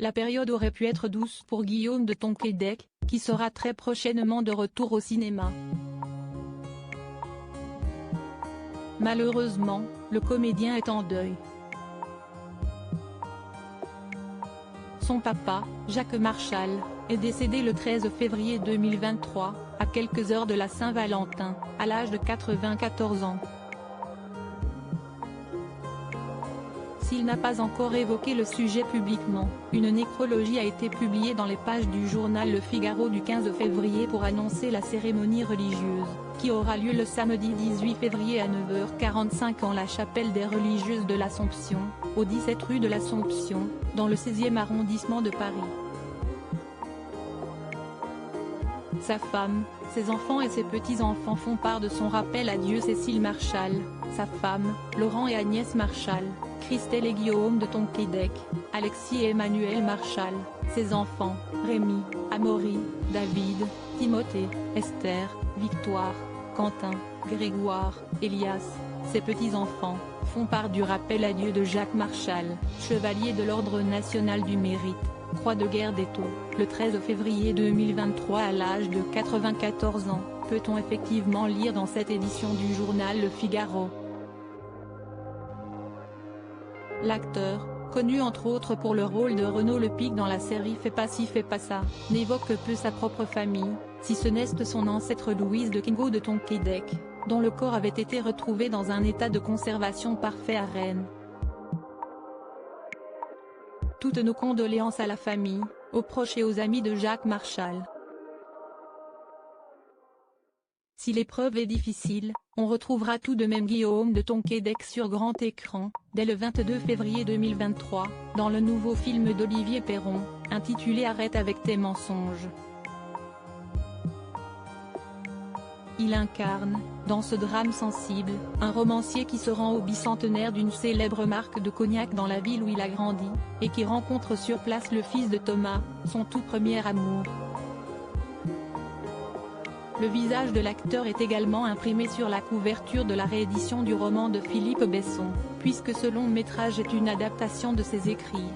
La période aurait pu être douce pour Guillaume de Tonquédec, qui sera très prochainement de retour au cinéma. Malheureusement, le comédien est en deuil. Son papa, Jacques Marchal, est décédé le 13 février 2023, à quelques heures de la Saint-Valentin, à l'âge de 94 ans. S'il n'a pas encore évoqué le sujet publiquement, une nécrologie a été publiée dans les pages du journal Le Figaro du 15 février pour annoncer la cérémonie religieuse, qui aura lieu le samedi 18 février à 9h45 en la chapelle des religieuses de l'Assomption, au 17 rue de l'Assomption, dans le 16e arrondissement de Paris. Sa femme, ses enfants et ses petits-enfants font part de son rappel à Dieu. Cécile Marchal, sa femme, Laurent et Agnès Marchal, Christelle et Guillaume de Tonquédec, Alexis et Emmanuel Marchal, ses enfants, Rémi, Amaury, David, Timothée, Esther, Victoire, Quentin, Grégoire, Elias, ses petits-enfants, font part du rappel à Dieu de Jacques Marchal, chevalier de l'Ordre national du mérite, Croix de guerre d'Étaux, le 13 février 2023 à l'âge de 94 ans, peut-on effectivement lire dans cette édition du journal Le Figaro. L'acteur, connu entre autres pour le rôle de Renaud Lepic dans la série Fais pas ci fais pas ça, n'évoque que peu sa propre famille, si ce n'est son ancêtre Louise de Kingo de Tonquédec, dont le corps avait été retrouvé dans un état de conservation parfait à Rennes. Toutes nos condoléances à la famille, aux proches et aux amis de Jacques Marchal. Si l'épreuve est difficile, on retrouvera tout de même Guillaume de Tonquédec sur grand écran, dès le 22 février 2023, dans le nouveau film d'Olivier Perron, intitulé Arrête avec tes mensonges. Il incarne, dans ce drame sensible, un romancier qui se rend au bicentenaire d'une célèbre marque de cognac dans la ville où il a grandi, et qui rencontre sur place le fils de Thomas, son tout premier amour. Le visage de l'acteur est également imprimé sur la couverture de la réédition du roman de Philippe Besson, puisque ce long métrage est une adaptation de ses écrits.